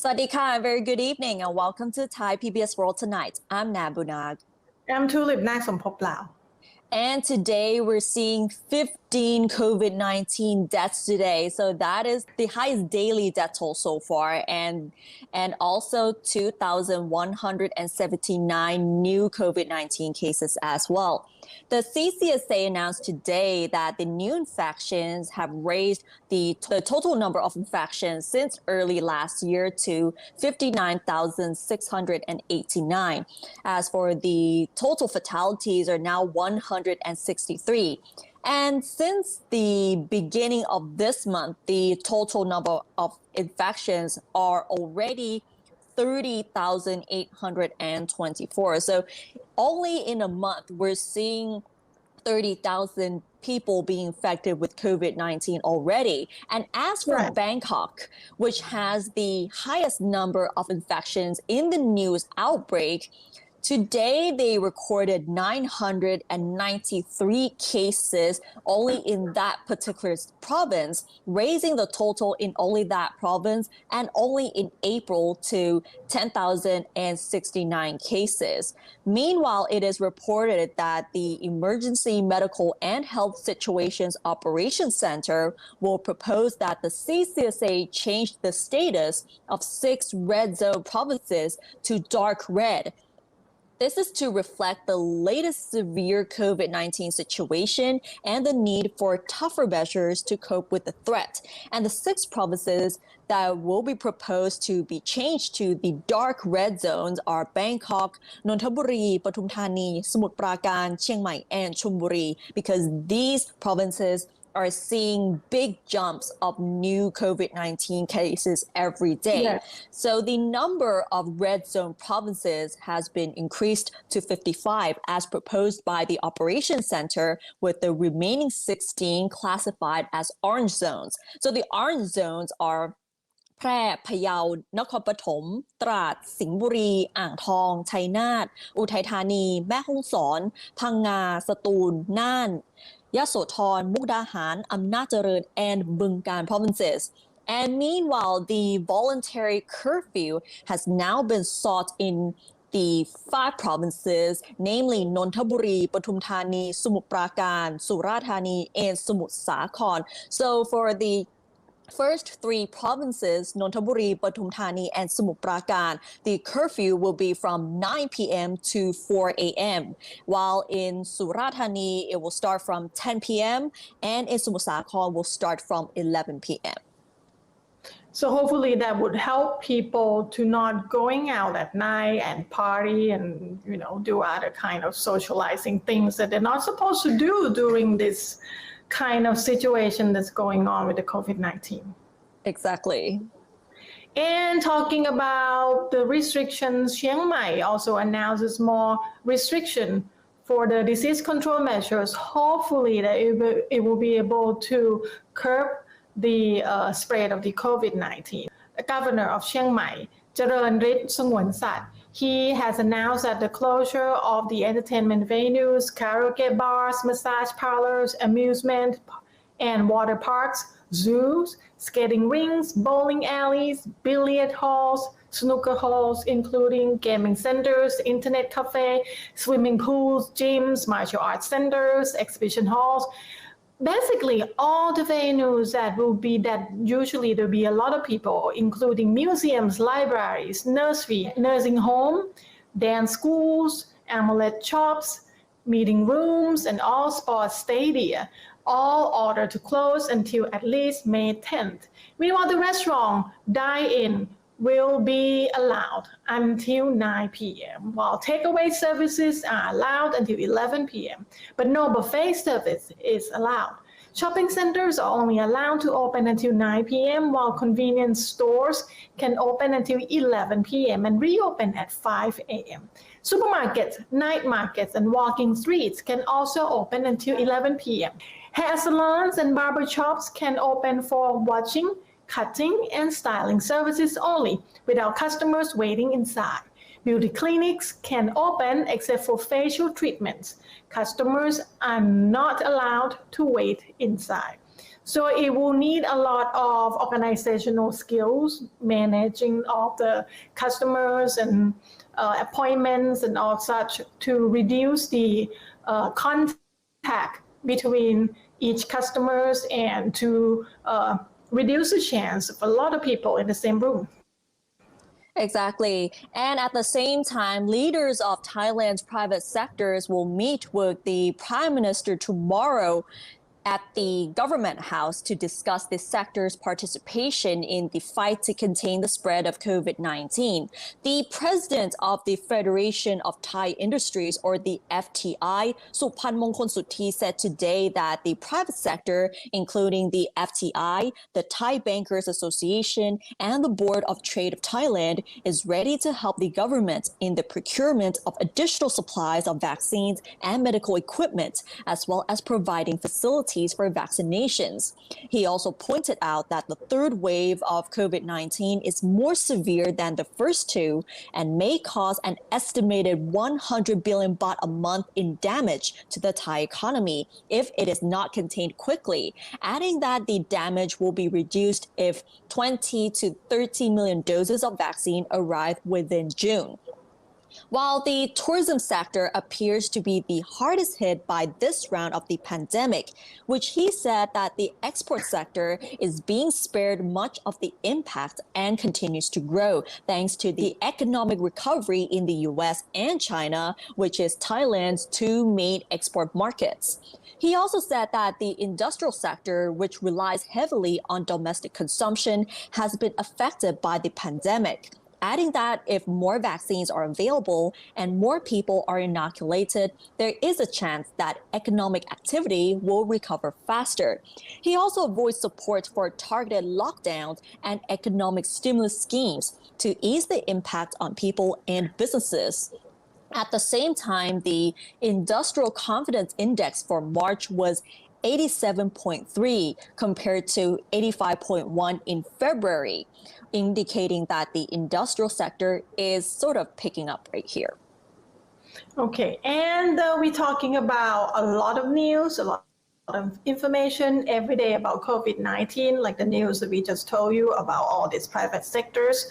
Swadika, very good evening and welcome to Thai PBS World Tonight. I'm Nabunag. I'm Tulip Naksompoplao. And today we're seeing 15 COVID-19 deaths today. So that is the highest daily death toll so far. And also 2,179 new COVID-19 cases as well. The CCSA announced today that the new infections have raised the total number of infections since early last year to 59,689. As for the total fatalities are now 163. And since the beginning of this month, the total number of infections are already 30,824. So only in a month, we're seeing 30,000 people being infected with COVID-19 already. And as for Bangkok, which has the highest number of infections in the news outbreak, today, they recorded 993 cases only in that particular province, raising the total in only that province and only in April to 10,069 cases. Meanwhile, it is reported that the Emergency Medical and Health Situations Operations Center will propose that the CCSA change the status of 6 red zone provinces to dark red. This is to reflect the latest severe COVID-19 situation and the need for tougher measures to cope with the threat. And the 6 provinces that will be proposed to be changed to the dark red zones are Bangkok, Nonthaburi, Pathum Thani, Samut Prakan, Chiang Mai, and Chonburi, because these provinces are seeing big jumps of new COVID-19 cases every day. Yes. So the number of red zone provinces has been increased to 55 as proposed by the Operations Center, with the remaining 16 classified as orange zones. So the orange zones are แพร่พะเยานครปฐมตราดสิงห์บุรีอ่างทองชัยนาทอุทัยธานีแม่ฮ่องสอนพังงาสตูลน่านยโสธรมุกดาหารอำนาจเจริญ and บึงกาฬ provinces. And meanwhile, the voluntary curfew has now been sought in the 5 provinces, namely Nonthaburi, Pathum Thani, Samut Prakan, Surat Thani, and Samut Sakhar. So for the first 3 provinces, Nonthaburi, Pathum Thani, and Samut Prakan, the curfew will be from 9 p.m. to 4 a.m. While in Surat Thani, it will start from 10 p.m. and in Samut Sakhar will start from 11 p.m. So hopefully that would help people to not going out at night and party and, do other kind of socializing things that they're not supposed to do during this kind of situation that's going on with the COVID-19. Exactly. And talking about the restrictions, Chiang Mai also announces more restriction for the disease control measures. Hopefully that it will be able to curb the spread of the COVID-19. The governor of Chiang Mai, Charoenrit Songwonsat, he has announced that the closure of the entertainment venues, karaoke bars, massage parlors, amusement and water parks, zoos, skating rinks, bowling alleys, billiard halls, snooker halls, including gaming centers, internet cafe, swimming pools, gyms, martial arts centers, exhibition halls. Basically, all the venues that usually there'll be a lot of people, including museums, libraries, nursing home, dance schools, amulet shops, meeting rooms, and all sports stadia, all ordered to close until at least May 10th. Meanwhile, the restaurant dine-in will be allowed until 9 p.m., while takeaway services are allowed until 11 p.m., but no buffet service is allowed. Shopping centers are only allowed to open until 9 p.m., while convenience stores can open until 11 p.m. and reopen at 5 a.m. Supermarkets, night markets, and walking streets can also open until 11 p.m. Hair salons and barber shops can open for watching, cutting, and styling services only, without customers waiting inside. Beauty clinics can open except for facial treatments. Customers are not allowed to wait inside. So it will need a lot of organizational skills, managing all the customers and appointments and all such to reduce the contact between each customers and to reduce the chance of a lot of people in the same room. Exactly. And at the same time, leaders of Thailand's private sectors will meet with the Prime Minister tomorrow at the government house to discuss the sector's participation in the fight to contain the spread of COVID-19. The president of the Federation of Thai Industries, or the FTI, Supan Mongkol-Suthi, said today that the private sector, including the FTI, the Thai Bankers Association, and the Board of Trade of Thailand, is ready to help the government in the procurement of additional supplies of vaccines and medical equipment, as well as providing facilities for vaccinations. He also pointed out that the third wave of COVID-19 is more severe than the first two and may cause an estimated 100 billion baht a month in damage to the Thai economy if it is not contained quickly, adding that the damage will be reduced if 20 to 30 million doses of vaccine arrive within June. While the tourism sector appears to be the hardest hit by this round of the pandemic, which he said that the export sector is being spared much of the impact and continues to grow thanks to the economic recovery in the US and China, which is Thailand's two main export markets. He also said that the industrial sector, which relies heavily on domestic consumption, has been affected by the pandemic, adding that if more vaccines are available and more people are inoculated, there is a chance that economic activity will recover faster. He also voiced support for targeted lockdowns and economic stimulus schemes to ease the impact on people and businesses. At the same time, the Industrial Confidence Index for March was 87.3 compared to 85.1 in February, indicating that the industrial sector is sort of picking up right here. Okay, and we're talking about a lot of news, a lot of information every day about COVID-19, like the news that we just told you about all these private sectors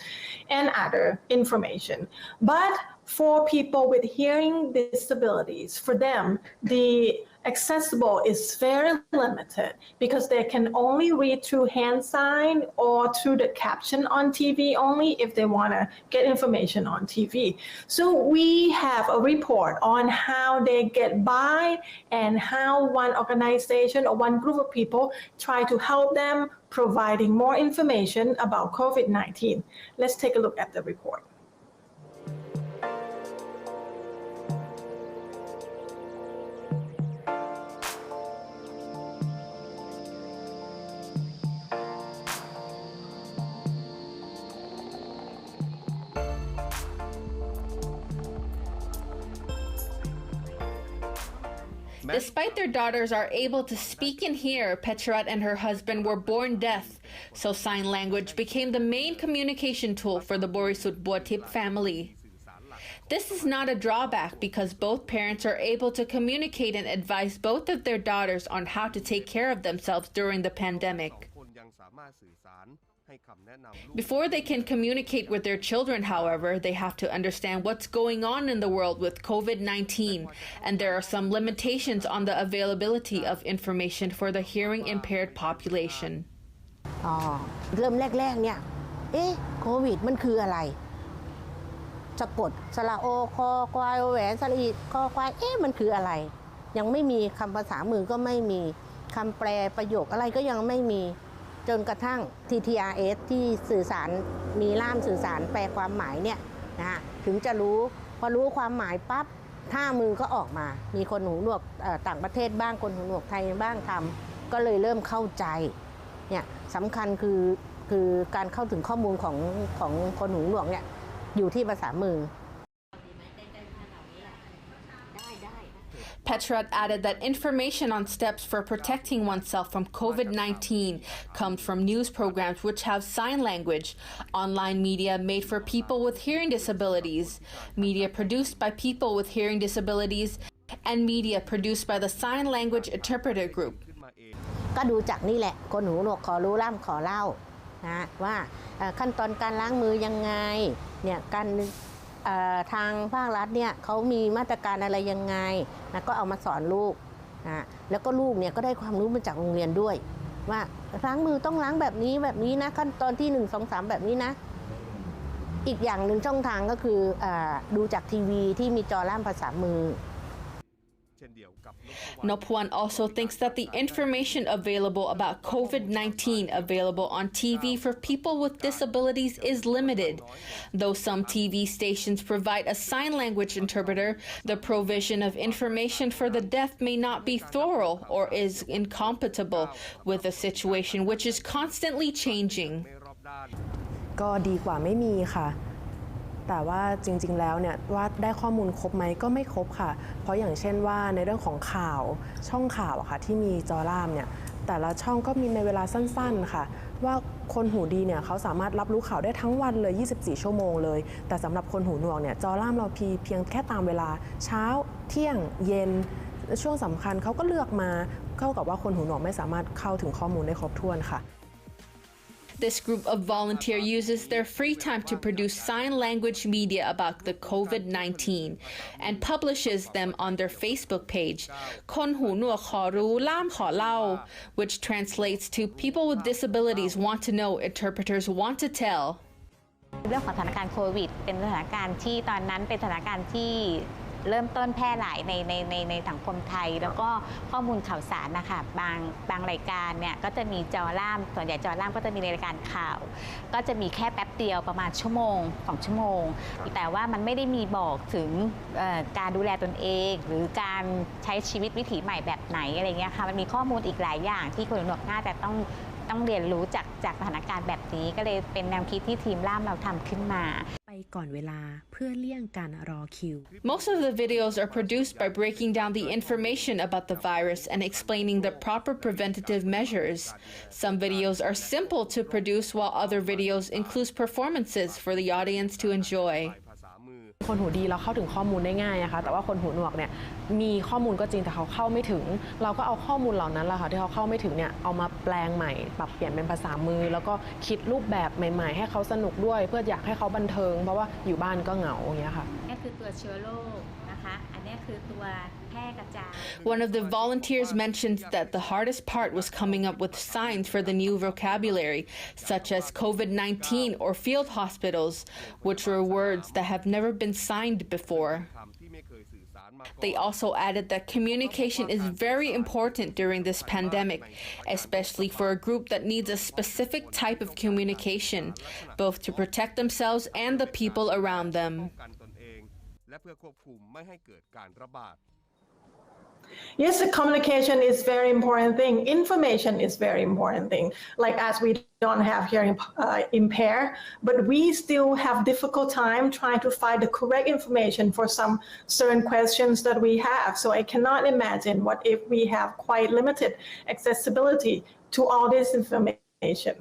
and other information. But for people with hearing disabilities, for them, the accessible is very limited because they can only read through hand sign or through the caption on TV only if they want to get information on TV. So we have a report on how they get by and how one organization or one group of people try to help them, providing more information about COVID-19. Let's take a look at the report. Despite their daughters are able to speak and hear, Petrat and her husband were born deaf, so sign language became the main communication tool for the Borisut Buatip family. This is not a drawback because both parents are able to communicate and advise both of their daughters on how to take care of themselves during the pandemic. Before they can communicate with their children, however, they have to understand what's going on in the world with COVID-19, and there are some limitations on the availability of information for the hearing impaired population. เริ่มแรกๆเนี่ยโควิดมันคืออะไรสะกดสระโอคอควายแหวนสระอีคอควายมันคืออะไรยังไม่มีคำภาษามือก็ไม่มีคำแปลประโยคอะไรก็ยังไม่มีจนกระทั่ง TTRS ที่สื่อสารมีล่ามสื่อสารแปลความหมายเนี่ยนะถึงจะรู้พอรู้ความหมายปั๊บท่ามือก็ออกมามีคนหูหนวกต่างประเทศบ้างคนหูหนวกไทยบ้างทำก็เลยเริ่มเข้าใจเนี่ยสำคัญคือการเข้าถึงข้อมูลของคนหูหนวกเนี่ยอยู่ที่ภาษามือPetrat added that information on steps for protecting oneself from COVID-19 comes from news programs which have sign language, online media made for people with hearing disabilities, media produced by people with hearing disabilities, and media produced by the Sign Language Interpreter Group. ก็ดูจากนี่แหละคนหูหนวกขอรู้ล่ำขอเล่านะว่าขั้นตอนการล้างมือยังไงเนี่ยการทางภาครัฐเนี่ยเขามีมาตรการอะไรยังไงนะก็เอามาสอนลูกนะแล้วก็ลูกเนี่ยก็ได้ความรู้มาจากโรงเรียนด้วยว่าล้างมือต้องล้างแบบนี้นะขั้นตอนที่1 2 3แบบนี้นะอีกอย่างหนึ่งช่องทางก็คือดูจากทีวีที่มีจอล่ามภาษามือNopwan also thinks that the information available about COVID-19 available on TV for people with disabilities is limited. Though some TV stations provide a sign language interpreter, the provision of information for the deaf may not be thorough or is incompatible with a situation which is constantly changing. ก็ดีกว่าไม่มีค่ะแต่ว่าจริงๆแล้วเนี่ยว่าได้ข้อมูลครบไหมก็ไม่ครบค่ะเพราะอย่างเช่นว่าในเรื่องของข่าวช่องข่าวอะค่ะที่มีจอล่ามเนี่ยแต่ละช่องก็มีในเวลาสั้นๆค่ะว่าคนหูดีเนี่ยเขาสามารถรับรู้ข่าวได้ทั้งวันเลย24ชั่วโมงเลยแต่สำหรับคนหูหนวกเนี่ยจอล่ามเราเพียงแค่ตามเวลาเช้าเที่ยงเย็นช่วงสำคัญเขาก็เลือกมาเข้ากับว่าคนหูหนวกไม่สามารถเข้าถึงข้อมูลได้ครบถ้วนค่ะThis group of volunteers uses their free time to produce sign language media about the COVID-19 and publishes them on their Facebook page, Kon Hu Nuwa Khaw Ru Lam Khaw Lau, which translates to People with Disabilities Want to Know, Interpreters Want to Tell. เรื่องของสถานการณ์โควิดเป็นสถานการณ์ที่ตอนนั้นเป็นสถานการณ์ที่เริ่มต้นแพร่หลายในสังคมไทยแล้วก็ข้อมูลข่าวสารนะคะบางรายการเนี่ยก็จะมีจอล่ามส่วนใหญ่จอล่ามก็จะมีในรายการข่าวก็จะมีแค่แป๊บเดียวประมาณชั่วโมง2ชั่วโมงแต่ว่ามันไม่ได้มีบอกถึงการดูแลตนเองหรือการใช้ชีวิตวิถีใหม่แบบไหนอะไรเงี้ยค่ะมันมีข้อมูลอีกหลายอย่างที่คนหูหนวกน่าจะต้องเรียนรู้จากสถานการณ์แบบนี้ก็เลยเป็นแนวคิดที่ทีมล่ามเราทำขึ้นมาไปก่อนเวลาเพื่อเลี่ยงการรอคิว Most of the videos are produced by breaking down the information about the virus and explaining the proper preventative measures. Some videos are simple to produce while other videos include performances for the audience to enjoy. คนหูดีเราเข้าถึงข้อมูลได้ง่ายนะคะแต่ว่าคนหูหนวกเนี่ยมีข้อมูลก็จริงแต่เขาเข้าไม่ถึงเราก็เอาข้อมูลเหล่านั้นแหละค่ะที่เขาเข้าไม่ถึงเนี่ยเอามาแปลงใหม่ปรับเปลี่ยนเป็นภาษามือแล้วก็คิดรูปแบบใหม่ๆให้เขาสนุกด้วยเพื่ออยากให้เขาบันเทิงเพราะว่าอยู่บ้านก็เหงาอย่างเงี้ยค่ะนี่คือตัวเชื้อโรคนะคะอันนี้คือตัวแพร่กระจาย One of the volunteers mentions that the hardest part was coming up with signs for the new vocabulary, such as COVID-19 or field hospitals, which were words that have never been signed before. They also added that communication is very important during this pandemic, especially for a group that needs a specific type of communication, both to protect themselves and the people around them. Yes, the communication is very important thing. Information is very important thing. Like as we don't have hearing impaired, but we still have difficult time trying to find the correct information for some certain questions that we have. So I cannot imagine what if we have quite limited accessibility to all this information.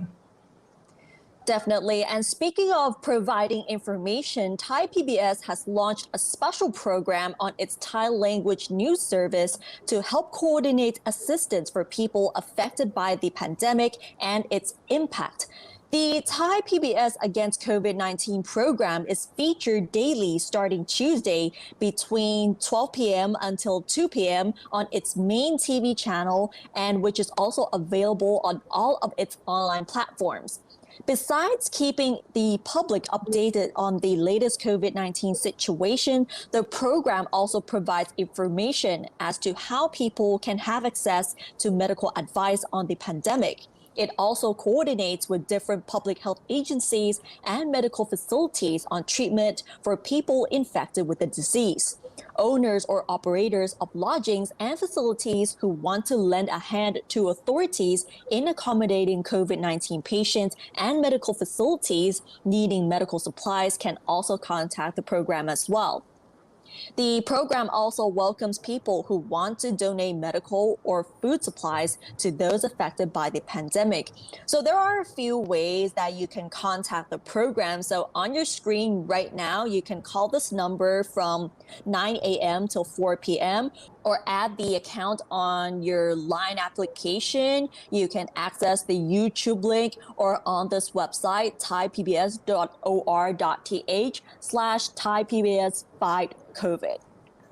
Definitely. And speaking of providing information, Thai PBS has launched a special program on its Thai language news service to help coordinate assistance for people affected by the pandemic and its impact. The Thai PBS Against COVID19 program is featured daily starting Tuesday between 12 p.m. until 2 p.m. on its main TV channel, and which is also available on all of its online platforms. Besides keeping the public updated on the latest COVID-19 situation, the program also provides information as to how people can have access to medical advice on the pandemic. It also coordinates with different public health agencies and medical facilities on treatment for people infected with the disease. Owners or operators of lodgings and facilities who want to lend a hand to authorities in accommodating COVID-19 patients and medical facilities needing medical supplies can also contact the program as well. The program also welcomes people who want to donate medical or food supplies to those affected by the pandemic. So there are a few ways that you can contact the program. So on your screen right now, you can call this number from 9 a.m. till 4 p.m. or add the account on your Line application. You can access the YouTube link or on this website, thaipbs.or.th/ThaiPBS5COVID.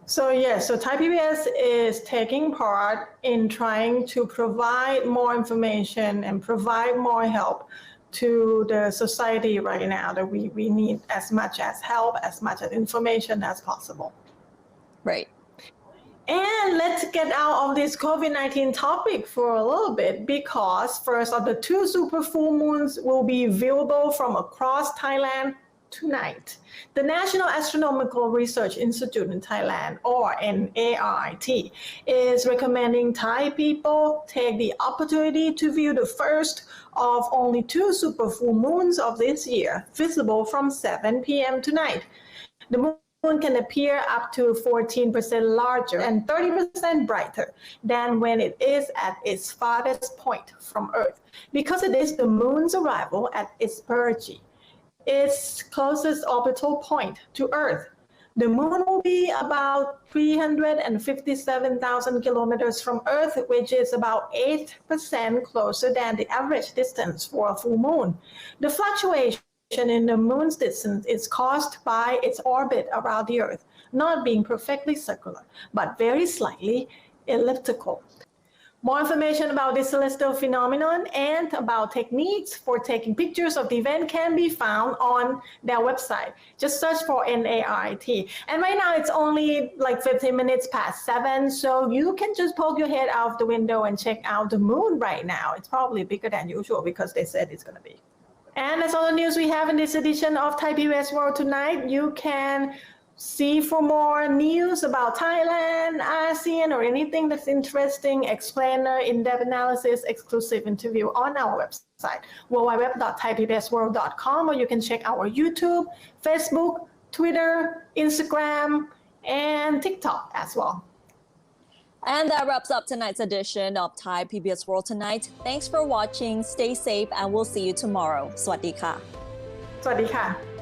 So yes, so Thai PBS is taking part in trying to provide more information and provide more help to the society right now that we need as much as help, as much as information as possible. Right. And let's get out of this COVID-19 topic for a little bit, because first of the 2 super full moons will be viewable from across Thailand tonight. The National Astronomical Research Institute in Thailand, or NARIT, is recommending Thai people take the opportunity to view the first of only 2 super full moons of this year, visible from 7 p.m. tonight. The moon can appear up to 14% larger and 30% brighter than when it is at its farthest point from Earth, because it is the moon's arrival at its perigee, its closest orbital point to Earth. The moon will be about 357,000 kilometers from Earth, which is about 8% closer than the average distance for a full moon. The fluctuation in the moon's distance is caused by its orbit around the Earth, not being perfectly circular, but very slightly elliptical. More information about this celestial phenomenon and about techniques for taking pictures of the event can be found on their website. Just search for NARIT. And right now it's only like 15 minutes past 7, so you can just poke your head out the window and check out the moon right now. It's probably bigger than usual because they said it's going to be. And that's all the news we have in this edition of Thai PBS World Tonight. You can see for more news about Thailand, ASEAN, or anything that's interesting, explainer, in-depth analysis, exclusive interview on our website, www.thaipbsworld.com, or you can check our YouTube, Facebook, Twitter, Instagram, and TikTok as well. And that wraps up tonight's edition of Thai PBS World Tonight. Thanks for watching, stay safe, and we'll see you tomorrow. สวัสดีค่ะ สวัสดีค่ะ